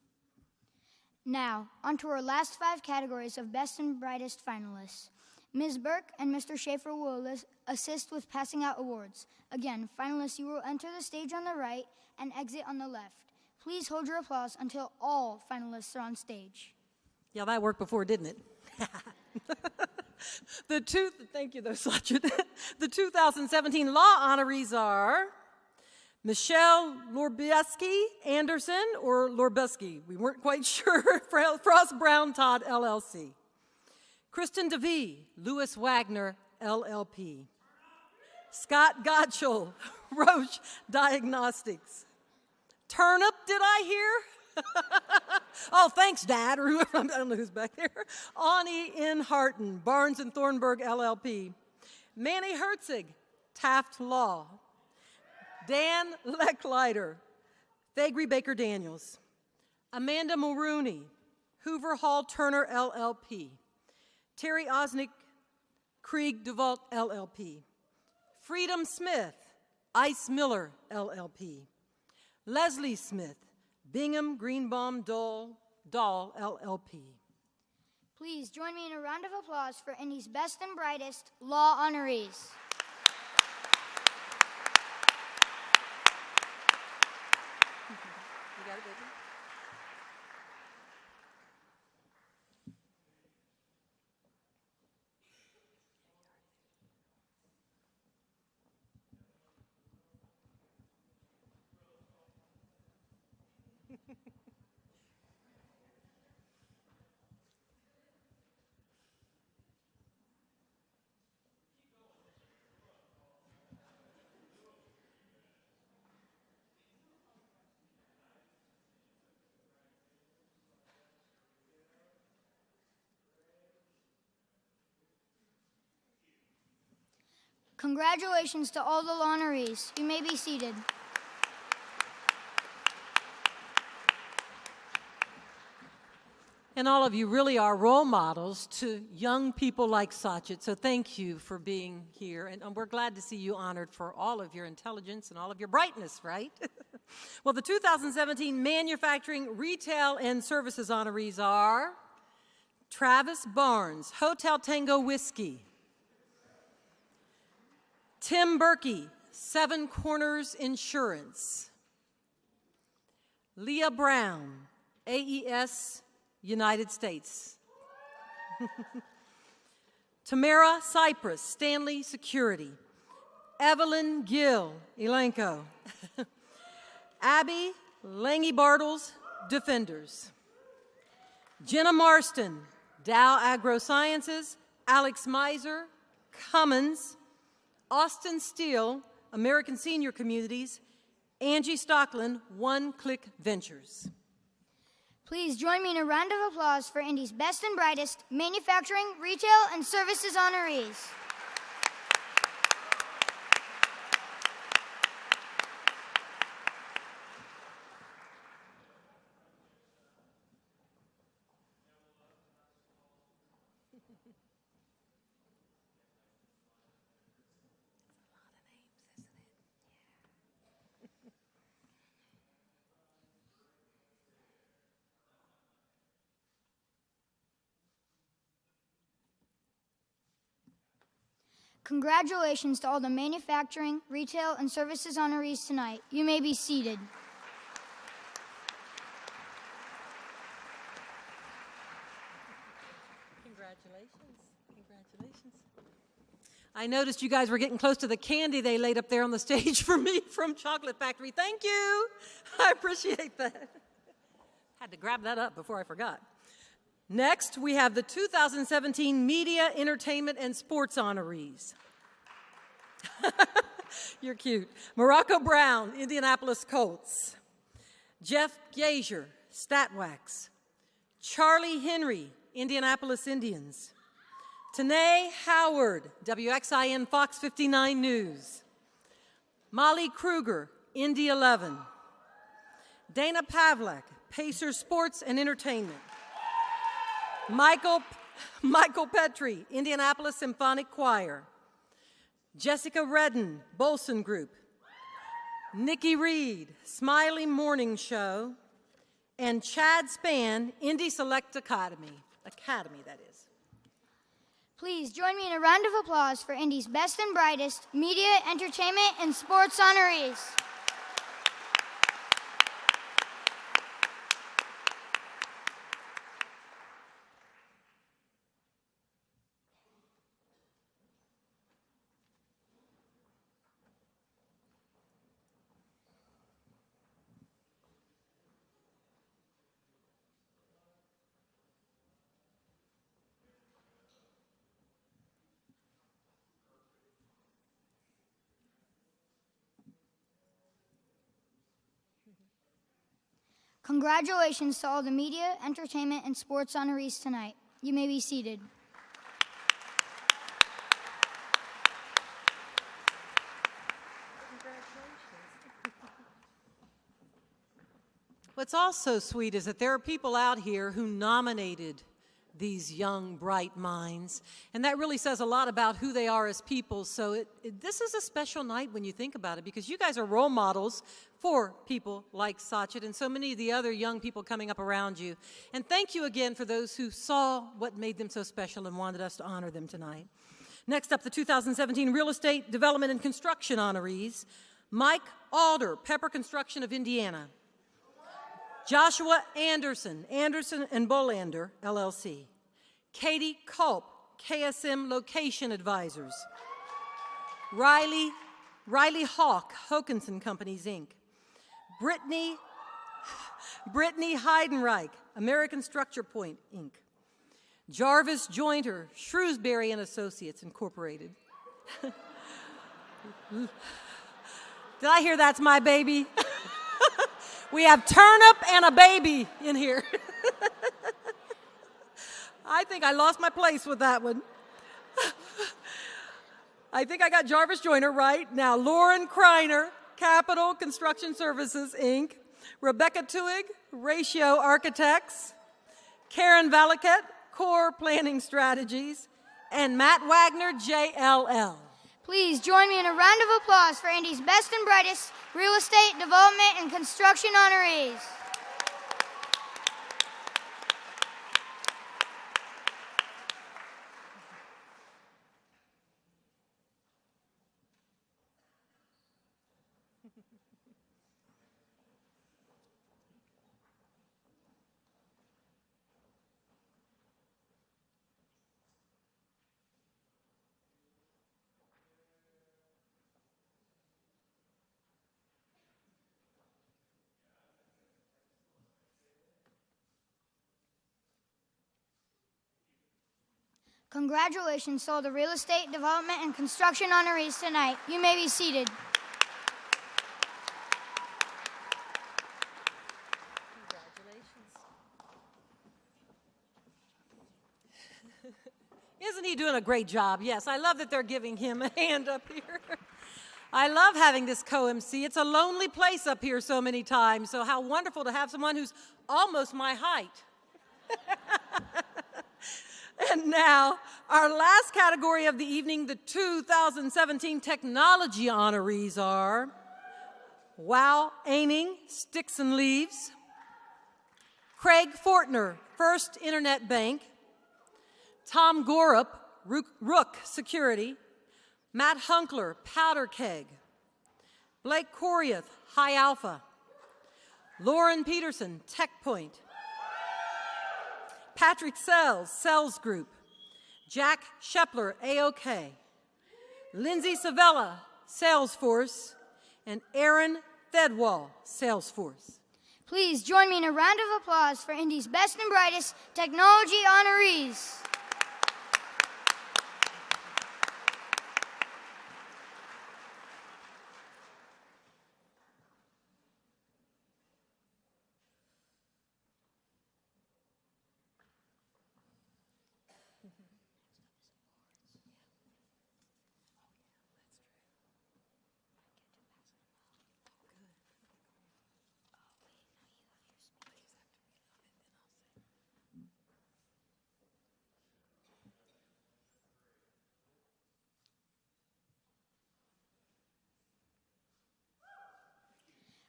A: Now, on to our last 5 categories of Best and Brightest finalists. Ms. Burke and Mr. Schaefer will assist with passing out awards. Again, finalists, you will enter the stage on the right and exit on the left. Please hold your applause until all finalists are on stage.
B: Yeah, that worked before, didn't it? Thank you, though, Sachin. The 2017 law honorees are Michelle Lorbeski Anderson, or Lorbeski, we weren't quite sure, Frost Brown Todd, LLC. Kristen DeVee, Lewis Wagner, LLP. Scott Gottschall, Roche Diagnostics. Turnip, did I hear? Oh, thanks, Dad, or whoever, I don't know who's back there. Ani N. Harton, Barnes & Thornburg, LLP. Manny Herzig, Taft Law. Dan Lecklider, Fagry Baker Daniels. Amanda Mulrooney, Hoover Hall Turner LLP. Terry Osnick, Krieg DeVault LLP. Freedom Smith, Ice Miller LLP. Leslie Smith, Bingham Greenbaum Dahl LLP.
A: Please join me in a round of applause for Indy's best and brightest law honorees.
B: You got it, baby?
A: Congratulations to all the law honorees. You may be seated.
B: And all of you really are role models to young people like Sachit, so thank you for being here. And we're glad to see you honored for all of your intelligence and all of your brightness, right? Well, the 2017 Manufacturing, Retail, and Services honorees are Travis Barnes, Hotel Tango Whiskey. Tim Berkey, Seven Corners Insurance. Leah Brown, AES, United States. Tamara Cypress, Stanley Security. Evelyn Gill, Elanco. Abby Lange Bartles, Defenders. Jenna Marston, Dow AgroSciences. Alex Miser, Cummins. Austin Steele, American Senior Communities. Angie Stockland, One Click Ventures.
A: Please join me in a round of applause for Indy's best and brightest manufacturing, retail, and services honorees. Congratulations to all the manufacturing, retail, and services honorees tonight. You may be seated.
B: Congratulations. Congratulations. I noticed you guys were getting close to the candy they laid up there on the stage for me from Chocolate Factory. Thank you. I appreciate that. Had to grab that up before I forgot. Next, we have the 2017 Media, Entertainment, and Sports honorees. You're cute. Morocco Brown, Indianapolis Colts. Jeff Gazier, Statwax. Charlie Henry, Indianapolis Indians. Tanae Howard, WXIN Fox 59 News. Molly Kruger, Indy 11. Dana Pavlak, Pacers Sports and Entertainment. Michael Petrie, Indianapolis Symphonic Choir. Jessica Redden, Bolson Group. Nikki Reed, Smiley Morning Show. And Chad Spann, Indy Select Academy, that is.
A: Please join me in a round of applause for Indy's best and brightest media, entertainment, and sports honorees. Congratulations to all the media, entertainment, and sports honorees tonight. You may be seated.
B: What's also sweet is that there are people out here who nominated these young, bright minds, and that really says a lot about who they are as people. So this is a special night when you think about it, because you guys are role models for people like Sachit and so many of the other young people coming up around you. And thank you again for those who saw what made them so special and wanted us to honor them tonight. Next up, the 2017 Real Estate Development and Construction honorees: Mike Alder, Pepper Construction of Indiana; Joshua Anderson, Anderson and Bolander, LLC; Katie Culp, KSM Location Advisors; Riley Hawk, Hokinson Companies, Inc.; Brittany Heidenreich, American Structure Point, Inc.; Jarvis Jointer, Shrewsbury and Associates, Incorporated. Did I hear that's my baby? We have turnip and a baby in here. I think I lost my place with that one. I think I got Jarvis Joyner right. Now, Lauren Kreiner, Capital Construction Services, Inc.; Rebecca Tuig, Ratio Architects; Karen Valaket, Core Planning Strategies; and Matt Wagner, JLL.
A: Please join me in a round of applause for Indy's best and brightest real estate development and construction honorees. Congratulations to all the real estate development and construction honorees tonight. You may be seated.
B: Isn't he doing a great job? Yes, I love that they're giving him a hand up here. I love having this co-MC. It's a lonely place up here so many times, so how wonderful to have someone who's almost my height. And now, our last category of the evening, the 2017 Technology honorees are Wow Aining, Sticks and Leaves; Craig Fortner, First Internet Bank; Tom Gorup, Rook Security; Matt Hunkler, Powder Keg; Blake Coriath, High Alpha; Lauren Peterson, Tech Point; Patrick Sells, Sells Group; Jack Shepler, AOK; Lindsay Savella, Salesforce; and Aaron Thedwall, Salesforce.
A: Please join me in a round of applause for Indy's best and brightest technology honorees.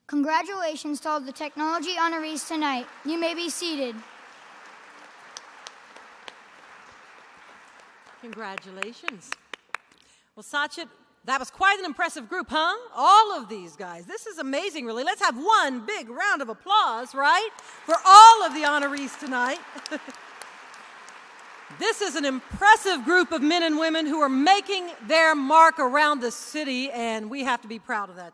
A: Congratulations to all the technology honorees tonight. You may be seated.
B: Congratulations. Well, Sachit, that was quite an impressive group, huh? All of these guys. This is amazing, really. Let's have one big round of applause, right, for all of the honorees tonight. This is an impressive group of men and women who are making their mark around the city, and we have to be proud of that.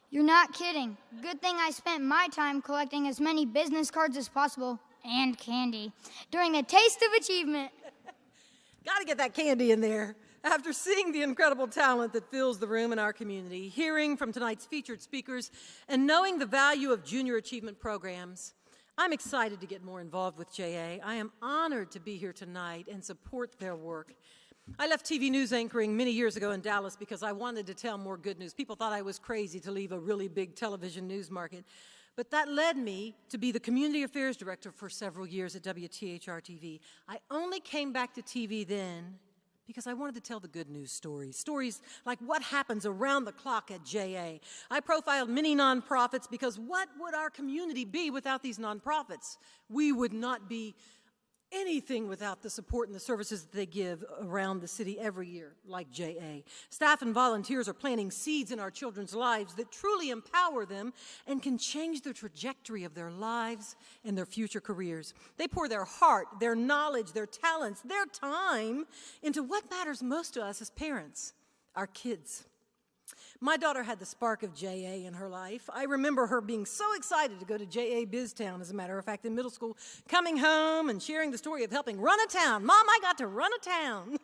A: You're not kidding. Good thing I spent my time collecting as many business cards as possible, and candy, during the Taste of Achievement.
B: Got to get that candy in there. After seeing the incredible talent that fills the room in our community, hearing from tonight's featured speakers, and knowing the value of junior achievement programs, I'm excited to get more involved with JA. I am honored to be here tonight and support their work. I left TV news anchoring many years ago in Dallas because I wanted to tell more good news. People thought I was crazy to leave a really big television news market. But that led me to be the community affairs director for several years at WTHR-TV. I only came back to TV then because I wanted to tell the good news stories, stories like what happens around the clock at JA. I profiled many nonprofits because what would our community be without these nonprofits? We would not be anything without the support and the services that they give around the city every year, like JA. Staff and volunteers are planting seeds in our children's lives that truly empower them and can change the trajectory of their lives and their future careers. They pour their heart, their knowledge, their talents, their time into what matters most to us as parents, our kids. My daughter had the spark of JA in her life. I remember her being so excited to go to JA BizTown, as a matter of fact, in middle school, coming home and sharing the story of helping run a town. Mom, I got to run a town.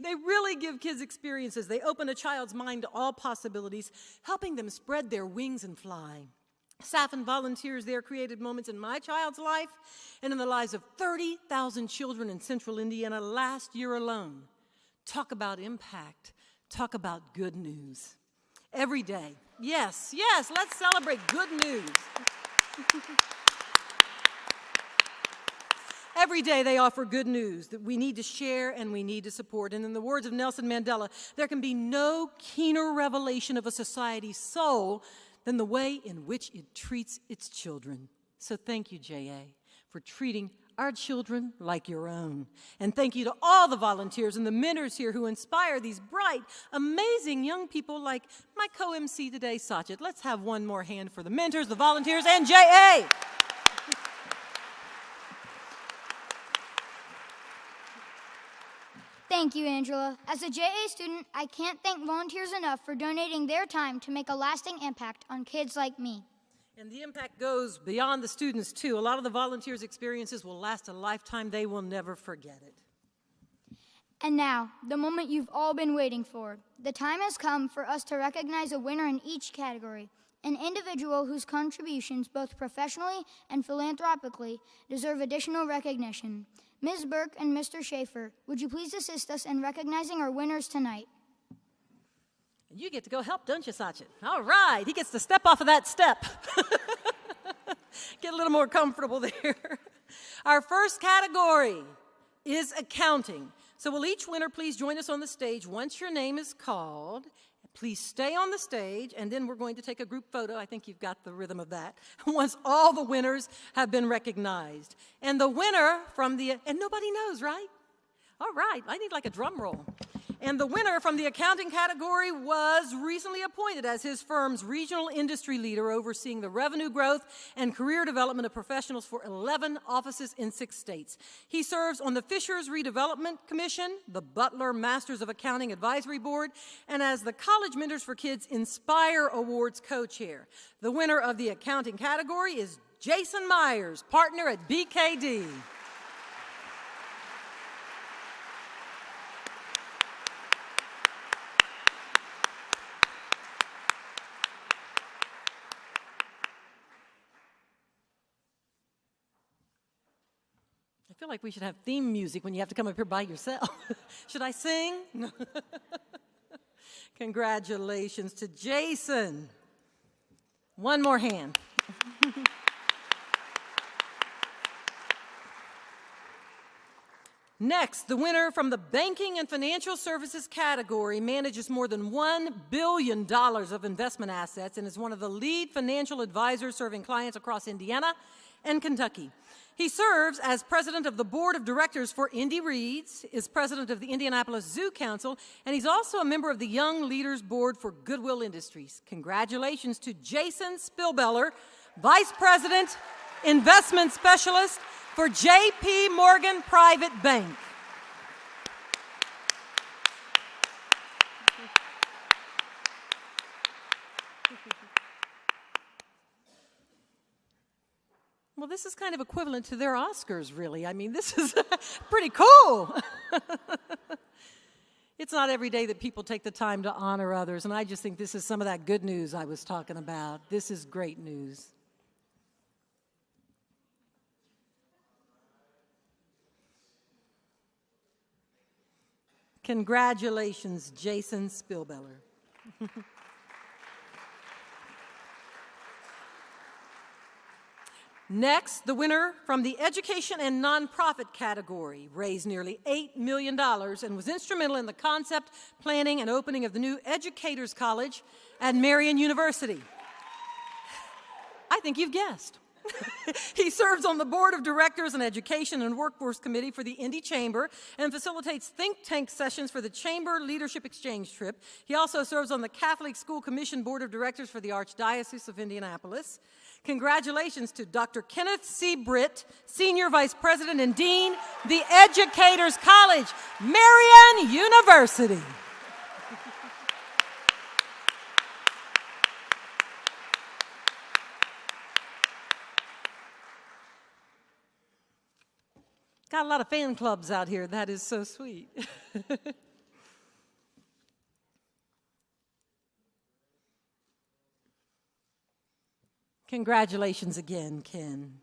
B: They really give kids experiences. They open a child's mind to all possibilities, helping them spread their wings and fly. Staff and volunteers there created moments in my child's life and in the lives of 30,000 children in central Indiana last year alone. Talk about impact. Talk about good news. Every day. Yes, let's celebrate good news. Every day they offer good news that we need to share and we need to support. And in the words of Nelson Mandela, there can be no keener revelation of a society's soul than the way in which it treats its children. So thank you, JA, for treating our children like your own. And thank you to all the volunteers and the mentors here who inspire these bright, amazing young people like my co-MC today, Sachin. Let's have one more hand for the mentors, the volunteers, and JA.
A: Thank you, Angela. As a JA student, I can't thank volunteers enough for donating their time to make a lasting impact on kids like me.
B: And the impact goes beyond the students, too. A lot of the volunteers' experiences will last a lifetime. They will never forget it.
A: And now, the moment you've all been waiting for. The time has come for us to recognize a winner in each category, an individual whose contributions, both professionally and philanthropically, deserve additional recognition. Ms. Burke and Mr. Schaefer, would you please assist us in recognizing our winners tonight?
B: You get to go help, don't you, Sachin? All right, he gets to step off of that step. Get a little more comfortable there. Our first category is accounting. So will each winner please join us on the stage once your name is called? Please stay on the stage, and then we're going to take a group photo. I think you've got the rhythm of that. Once all the winners have been recognized. And the winner from the, and nobody knows, right? All right, I need like a drum roll. And the winner from the accounting category was recently appointed as his firm's regional industry leader overseeing the revenue growth and career development of professionals for 11 offices in 6 states. He serves on the Fishers Redevelopment Commission, the Butler Masters of Accounting Advisory Board, and as the College Mentors for Kids Inspire Awards co-chair. The winner of the accounting category is Jason Myers, partner at BKD. I feel like we should have theme music when you have to come up here by yourself. Should I sing? Congratulations to Jason. One more hand. Next, the winner from the banking and financial services category manages more than $1 billion of investment assets and is one of the lead financial advisors serving clients across Indiana and Kentucky. He serves as president of the board of directors for Indy Reads, is president of the Indianapolis Zoo Council, and he's also a member of the Young Leaders Board for Goodwill Industries. Congratulations to Jason Spillbeller, vice president, investment specialist for J.P. Morgan Private Bank. Well, this is kind of equivalent to their Oscars, really. I mean, this is pretty cool. It's not every day that people take the time to honor others, and I just think this is some of that good news I was talking about. This is great news. Congratulations, Jason Spillbeller. Next, the winner from the Education and Nonprofit category raised nearly $8 million and was instrumental in the concept, planning, and opening of the new Educators College at Marian University. I think you've guessed. He serves on the Board of Directors and Education and Workforce Committee for the Indy Chamber and facilitates think tank sessions for the Chamber Leadership Exchange Trip. He also serves on the Catholic School Commission Board of Directors for the Archdiocese of Indianapolis. Congratulations to Dr. Kenneth C. Britt, Senior Vice President and Dean, the Educators College, Marian University. Got a lot of fan clubs out here. That is so sweet. Congratulations again, Ken.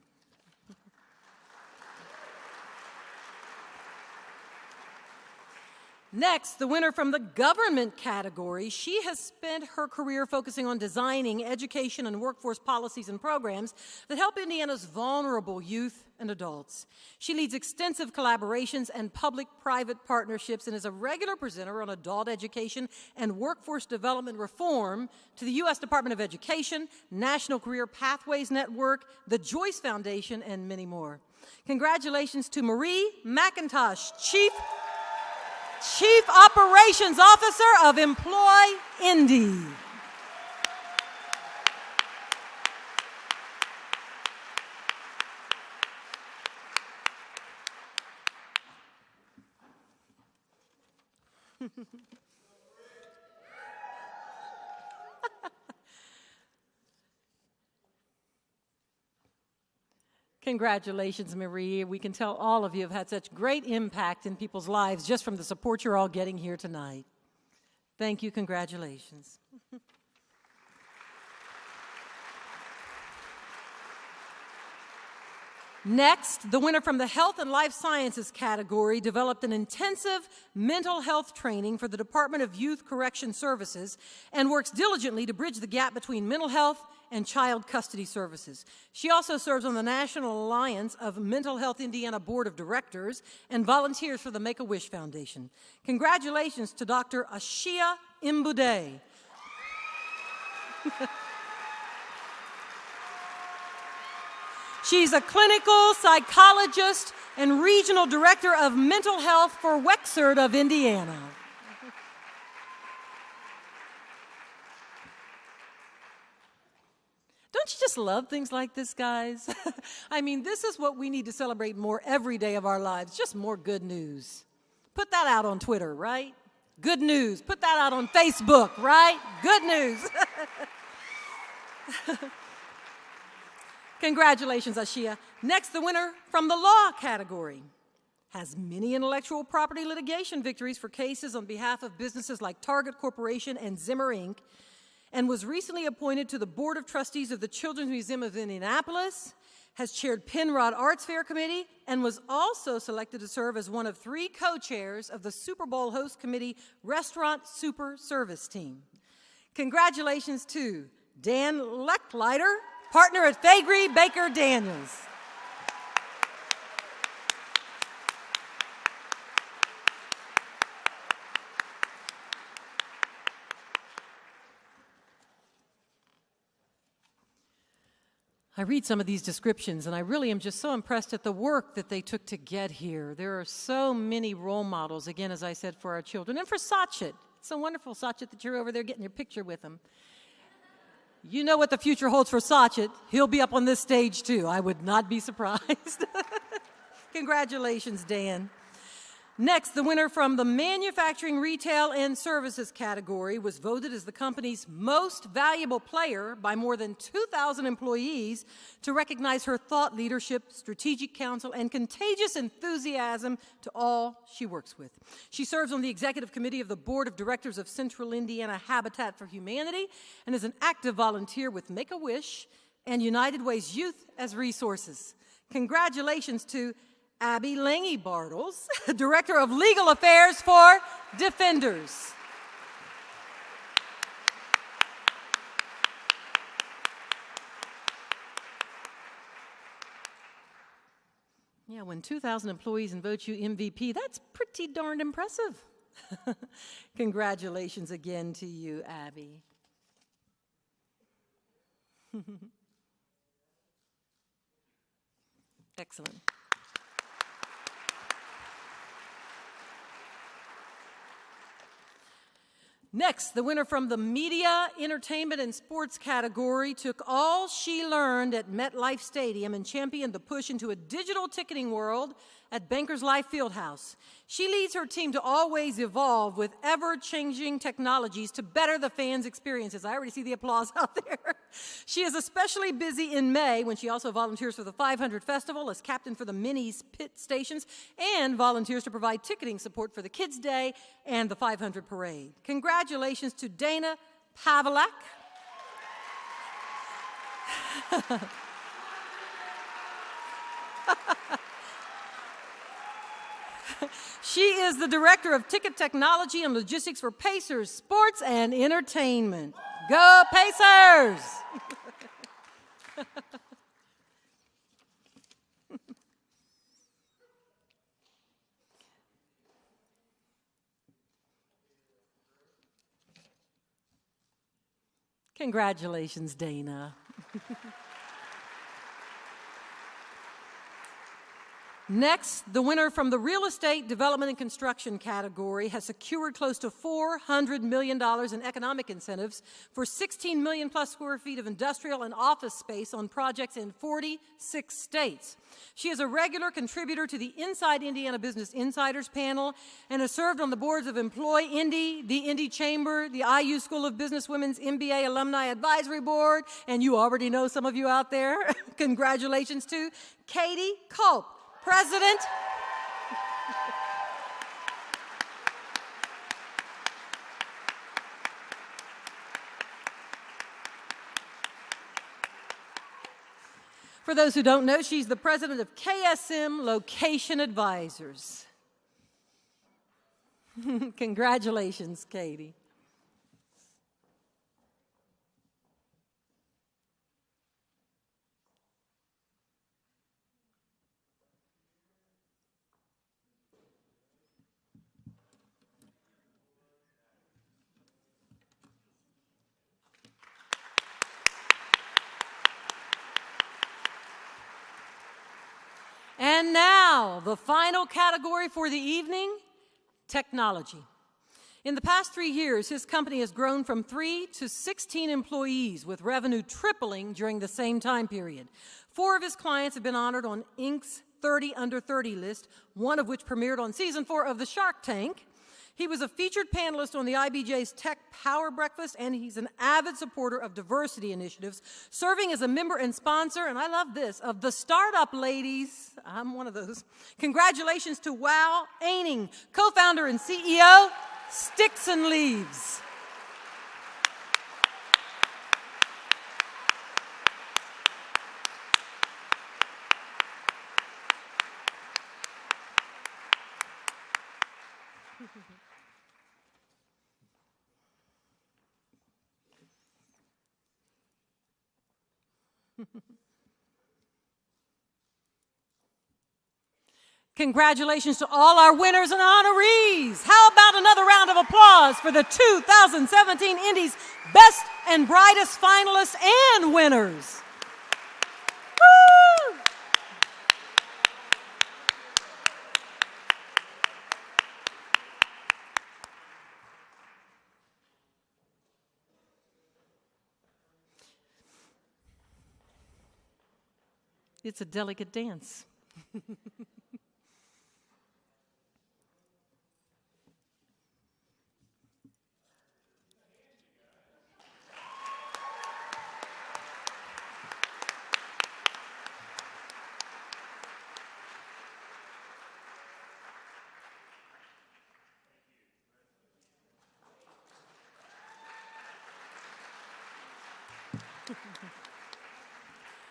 B: Next, the winner from the government category. She has spent her career focusing on designing education and workforce policies and programs that help Indiana's vulnerable youth and adults. She leads extensive collaborations and public-private partnerships and is a regular presenter on adult education and workforce development reform to the U.S. Department of Education, National Career Pathways Network, the Joyce Foundation, and many more. Congratulations to Marie McIntosh, Chief Operations Officer of Employ Indy. Congratulations, Marie. We can tell all of you have had such great impact in people's lives just from the support you're all getting here tonight. Thank you. Congratulations. Next, the winner from the Health and Life Sciences category developed an intensive mental health training for the Department of Youth Correction Services and works diligently to bridge the gap between mental health and child custody services. She also serves on the National Alliance of Mental Health Indiana Board of Directors and volunteers for the Make-A-Wish Foundation. Congratulations to Dr. Ashia Imbude. She's a clinical psychologist and regional director of mental health for Wexford of Indiana. Don't you just love things like this, guys? I mean, this is what we need to celebrate more every day of our lives, just more good news. Put that out on Twitter, right? Good news. Put that out on Facebook, right? Good news. Congratulations, Ashia. Next, the winner from the law category has many intellectual property litigation victories for cases on behalf of businesses like Target Corporation and Zimmer Inc., and was recently appointed to the Board of Trustees of the Children's Museum of Indianapolis, has chaired Penrod Arts Fair Committee, and was also selected to serve as one of 3 co-chairs of the Super Bowl Host Committee Restaurant Super Service Team. Congratulations to Dan Leckleiter, partner at Faegre Baker Daniels. I read some of these descriptions, and I really am just so impressed at the work that they took to get here. There are so many role models, again, as I said, for our children, and for Sachit. It's so wonderful, Sachit, that you're over there getting your picture with him. You know what the future holds for Sachit. He'll be up on this stage, too. I would not be surprised. Congratulations, Dan. Next, the winner from the Manufacturing, Retail, and Services category was voted as the company's most valuable player by more than 2,000 employees to recognize her thought leadership, strategic counsel, and contagious enthusiasm to all she works with. She serves on the executive committee of the Board of Directors of Central Indiana Habitat for Humanity and is an active volunteer with Make-A-Wish and United Way's Youth as Resources. Congratulations to Abby Lange Bartles, Director of Legal Affairs for Defenders. Yeah, when 2,000 employees vote you MVP, that's pretty darned impressive. Congratulations again to you, Abby. Excellent. Next, the winner from the Media, Entertainment, and Sports category took all she learned at MetLife Stadium and championed the push into a digital ticketing world at Bankers Life Fieldhouse. She leads her team to always evolve with ever-changing technologies to better the fans' experiences. I already see the applause out there. She is especially busy in May when she also volunteers for the 500 Festival as captain for the Minis pit stations and volunteers to provide ticketing support for the Kids' Day and the 500 Parade. Congratulations to Dana Pavelak. She is the Director of Ticket Technology and Logistics for Pacers Sports and Entertainment. Go Pacers! Congratulations, Dana. Next, the winner from the Real Estate Development and Construction category has secured close to $400 million in economic incentives for 16 million plus square feet of industrial and office space on projects in 46 states. She is a regular contributor to the Inside Indiana Business Insiders panel and has served on the boards of Employ Indy, the Indy Chamber, the IU School of Business Women's MBA Alumni Advisory Board, and you already know some of you out there. Congratulations to Katie Culp, President. For those who don't know, she's the president of KSM Location Advisors. Congratulations, Katie. And now, the final category for the evening, technology. In the past 3 years, his company has grown from 3 to 16 employees, with revenue tripling during the same time period. 4 of his clients have been honored on Inc.'s 30 Under 30 list, one of which premiered on season 4 of the Shark Tank. He was a featured panelist on the IBJ's Tech Power Breakfast, and he's an avid supporter of diversity initiatives, serving as a member and sponsor, and I love this, of the Startup Ladies. I'm one of those. Congratulations to Wow Aining, co-founder and CEO, Sticks and Leaves. Congratulations to all our winners and honorees. How about another round of applause for the 2017 Indy's Best and Brightest finalists and winners. Woo! It's a delicate dance.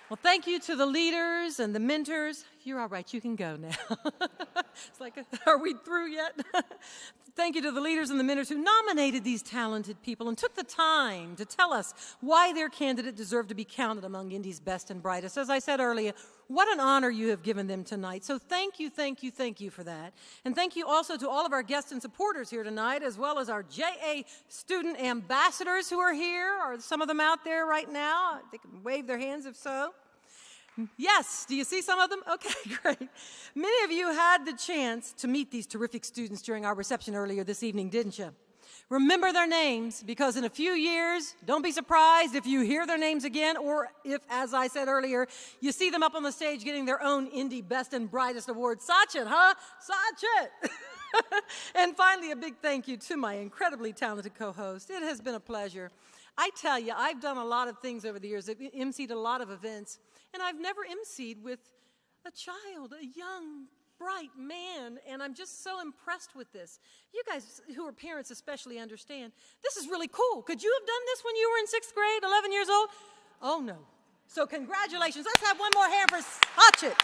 B: Well, thank you to the leaders and the mentors. You're all right. You can go now. It's like, are we through yet? Thank you to the leaders and the mentors who nominated these talented people and took the time to tell us why their candidate deserved to be counted among Indy's best and brightest. As I said earlier, what an honor you have given them tonight. So thank you for that. And thank you also to all of our guests and supporters here tonight, as well as our JA student ambassadors who are here. Are some of them out there right now? They can wave their hands if so. Yes, do you see some of them? Okay, great. Many of you had the chance to meet these terrific students during our reception earlier this evening, didn't you? Remember their names, because in a few years, don't be surprised if you hear their names again, or if, as I said earlier, you see them up on the stage getting their own Indy Best and Brightest Award. Sachin, huh? Sachin! And finally, a big thank you to my incredibly talented co-host. It has been a pleasure. I tell you, I've done a lot of things over the years. I've emceed a lot of events, and I've never emceed with a child, a young, bright man, and I'm just so impressed with this. You guys who are parents especially understand, this is really cool. Could you have done this when you were in 6th grade, 11 years old? Oh, no. So congratulations. Let's have one more hand for Sachin.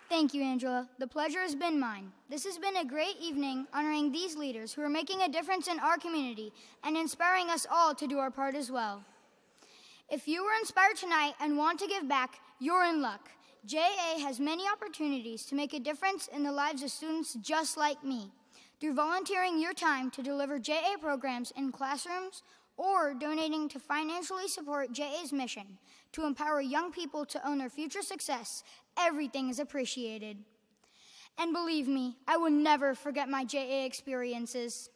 A: Thank you, Angela. The pleasure has been mine. This has been a great evening honoring these leaders who are making a difference in our community and inspiring us all to do our part as well. If you were inspired tonight and want to give back, you're in luck. JA has many opportunities to make a difference in the lives of students just like me, through volunteering your time to deliver JA programs in classrooms or donating to financially support JA's mission to empower young people to own their future success. Everything is appreciated. And believe me, I will never forget my JA experiences.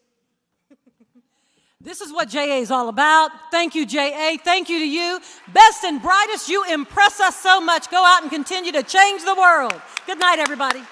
B: This is what JA is all about. Thank you, JA. Thank you to you. Best and brightest, you impress us so much. Go out and continue to change the world. Good night, everybody.